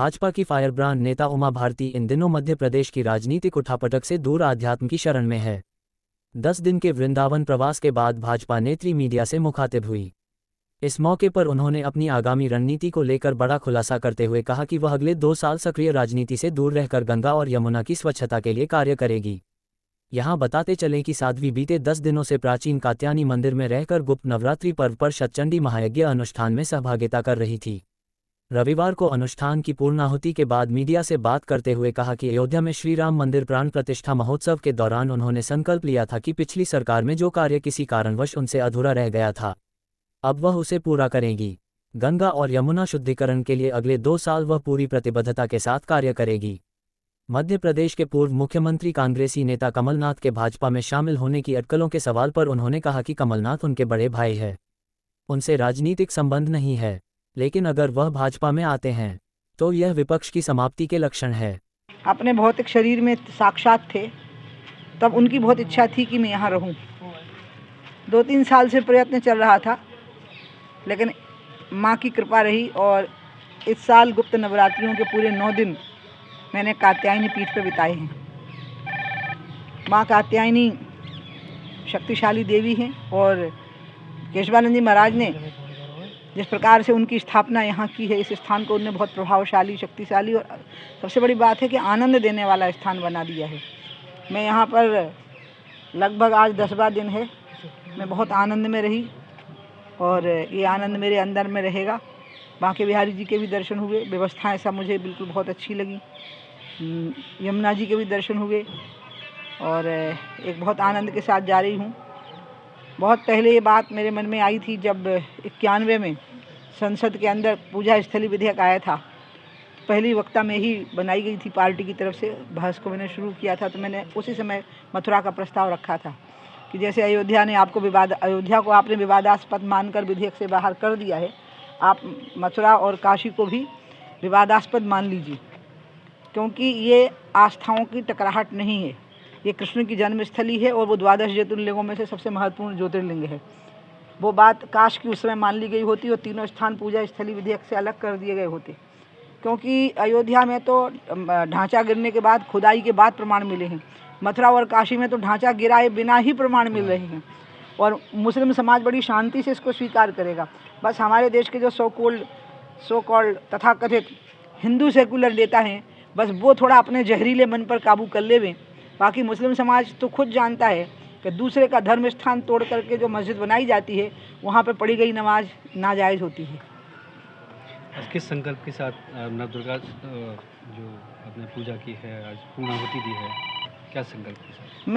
भाजपा की fire brand नेता उमा भारती इन दिनों मध्य प्रदेश की राजनीतिक उठापटक से दूर आध्यात्म की शरण में है। 10 दिन के वृंदावन प्रवास के बाद भाजपा नेत्री मीडिया से मुखातिब हुई। इस मौके पर उन्होंने अपनी आगामी रणनीति को लेकर बड़ा खुलासा करते हुए कहा कि वह अगले 2 साल सक्रिय राजनीति से दूर रहकर गंगा और यमुना की स्वच्छता के लिए कार्य करेगी। यहाँ बताते चलें कि साध्वी बीते 10 दिनों से प्राचीन कात्यायनी मंदिर में रहकर गुप्त नवरात्रि पर्व पर शतचंडी महायज्ञ अनुष्ठान में सहभागिता कर रही थी। रविवार को अनुष्ठान की पूर्णाहुति के बाद मीडिया से बात करते हुए कहा कि अयोध्या में श्री राम मंदिर प्राण प्रतिष्ठा महोत्सव के दौरान उन्होंने संकल्प लिया था कि पिछली सरकार में जो कार्य किसी कारणवश उनसे अधूरा रह गया था, अब वह उसे पूरा करेंगी। गंगा और यमुना शुद्धिकरण के लिए अगले 2 साल वह पूरी प्रतिबद्धता के साथ कार्य करेगी। मध्य प्रदेश के पूर्व मुख्यमंत्री कांग्रेसी नेता कमलनाथ के भाजपा में शामिल होने की अटकलों के सवाल पर उन्होंने कहा कि कमलनाथ उनके बड़े भाई है, उनसे राजनीतिक संबंध नहीं है, लेकिन अगर वह भाजपा में आते हैं तो यह विपक्ष की समाप्ति के लक्षण है। अपने भौतिक शरीर में साक्षात थे, तब उनकी बहुत इच्छा थी कि मैं यहाँ रहूं। 2-3 साल से प्रयत्न चल रहा था, लेकिन माँ की कृपा रही और इस साल गुप्त नवरात्रियों के पूरे 9 दिन मैंने कात्यायनी पीठ पर बिताए हैं। माँ कात्यायनी शक्तिशाली देवी हैं और केशवानंद जी महाराज ने जिस प्रकार से उनकी स्थापना यहाँ की है, इस स्थान को उन्होंने बहुत प्रभावशाली, शक्तिशाली और सबसे बड़ी बात है कि आनंद देने वाला स्थान बना दिया है। मैं यहाँ पर लगभग आज 10वां दिन है, मैं बहुत आनंद में रही और ये आनंद मेरे अंदर में रहेगा। बांके बिहारी जी के भी दर्शन हुए, व्यवस्थाएं सब मुझे बिल्कुल बहुत अच्छी लगी। यमुना जी के भी दर्शन हुए और एक बहुत आनंद के साथ जा रही हूँ। बहुत पहले ये बात मेरे मन में आई थी जब 91 में संसद के अंदर पूजा स्थली विधेयक आया था। पहली वक्ता में ही बनाई गई थी, पार्टी की तरफ से बहस को मैंने शुरू किया था। तो मैंने उसी समय मथुरा का प्रस्ताव रखा था कि जैसे अयोध्या को आपने विवादास्पद मानकर विधेयक से बाहर कर दिया है, आप मथुरा और काशी को भी विवादास्पद मान लीजिए, क्योंकि ये आस्थाओं की टकराहट नहीं है। ये कृष्ण की जन्मस्थली है और वो 12 ज्योतिर्लिंगों में से सबसे महत्वपूर्ण ज्योतिर्लिंग है। वो बात काश की उस समय मान ली गई होती और तीनों स्थान पूजा स्थली विधेयक से अलग कर दिए गए होते, क्योंकि अयोध्या में तो ढांचा गिरने के बाद, खुदाई के बाद प्रमाण मिले हैं। मथुरा और काशी में तो ढांचा गिराए बिना ही प्रमाण मिल रहे हैं और मुस्लिम समाज बड़ी शांति से इसको स्वीकार करेगा। बस हमारे देश के जो सो कॉल्ड तथाकथित हिंदू सेकुलर नेता हैं, बस वो थोड़ा अपने जहरीले मन पर काबू कर लेवें। बाकी मुस्लिम समाज तो खुद जानता है कि दूसरे का धर्म स्थान तोड़ करके जो मस्जिद बनाई जाती है, वहाँ पर पढ़ी गई नमाज नाजायज़ होती है। किस संकल्प के साथ नवदुर्गा जो आपने पूजा की है, आज पूर्णाहुति दी है, क्या संकल्प के साथ?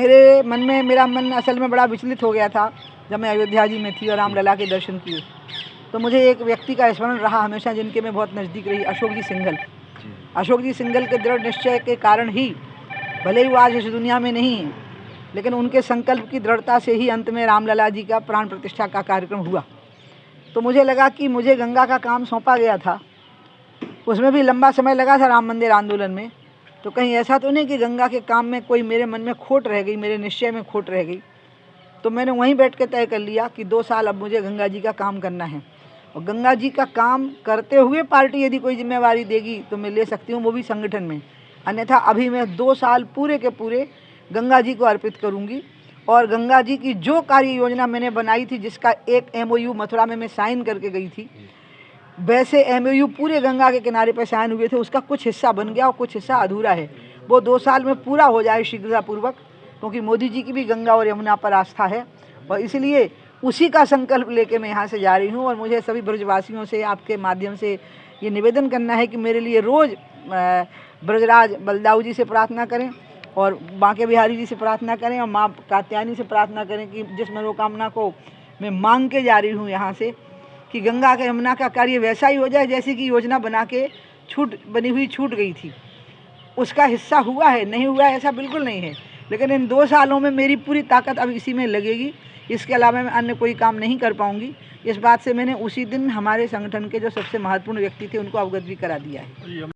मेरा मन असल में बड़ा विचलित हो गया था जब मैं अयोध्या जी में थी और रामलला के दर्शन किए। तो मुझे एक व्यक्ति का स्मरण रहा हमेशा, जिनके मैं बहुत नज़दीक रही, अशोक जी सिंघल। अशोक जी सिंघल के दृढ़ निश्चय के कारण ही, भले ही वो आज इस दुनिया में नहीं है, लेकिन उनके संकल्प की दृढ़ता से ही अंत में रामलला जी का प्राण प्रतिष्ठा का कार्यक्रम हुआ। तो मुझे लगा कि मुझे गंगा का काम सौंपा गया था, उसमें भी लंबा समय लगा था राम मंदिर आंदोलन में। तो कहीं ऐसा तो नहीं कि गंगा के काम में कोई मेरे मन में खोट रह गई, मेरे निश्चय में खोट रह गई। तो मैंने वहीं बैठ के तय कर लिया कि 2 साल अब मुझे गंगा जी का काम करना है, और गंगा जी का काम करते हुए पार्टी यदि कोई जिम्मेवारी देगी तो मैं ले सकती हूँ, वो भी संगठन में। अन्यथा अभी मैं 2 साल पूरे के पूरे गंगा जी को अर्पित करूँगी। और गंगा जी की जो कार्य योजना मैंने बनाई थी, जिसका एक MOU मथुरा में मैं साइन करके गई थी, वैसे MOU पूरे गंगा के किनारे पर साइन हुए थे, उसका कुछ हिस्सा बन गया और कुछ हिस्सा अधूरा है। वो 2 साल में पूरा हो जाए शीघ्रतापूर्वक, क्योंकि मोदी जी की भी गंगा और यमुना पर आस्था है और इसलिए उसी का संकल्प लेके मैं यहाँ से जा रही हूँ। और मुझे सभी ब्रजवासियों से आपके माध्यम से ये निवेदन करना है कि मेरे लिए रोज़ ब्रजराज बलदाऊ जी से प्रार्थना करें और बांके बिहारी जी से प्रार्थना करें और माँ कात्यायनी से प्रार्थना करें कि जिस मनोकामना को मैं मांग के जा रही हूँ यहाँ से, कि गंगा का यमुना का कार्य वैसा ही हो जाए जैसे कि योजना बना के बनी हुई छूट गई थी। उसका हिस्सा हुआ है, नहीं हुआ है ऐसा बिल्कुल नहीं है, लेकिन इन 2 सालों में मेरी पूरी ताकत अब इसी में लगेगी। इसके अलावा मैं अन्य कोई काम नहीं कर पाऊँगी। इस बात से मैंने उसी दिन हमारे संगठन के जो सबसे महत्वपूर्ण व्यक्ति थे उनको अवगत भी करा दिया है।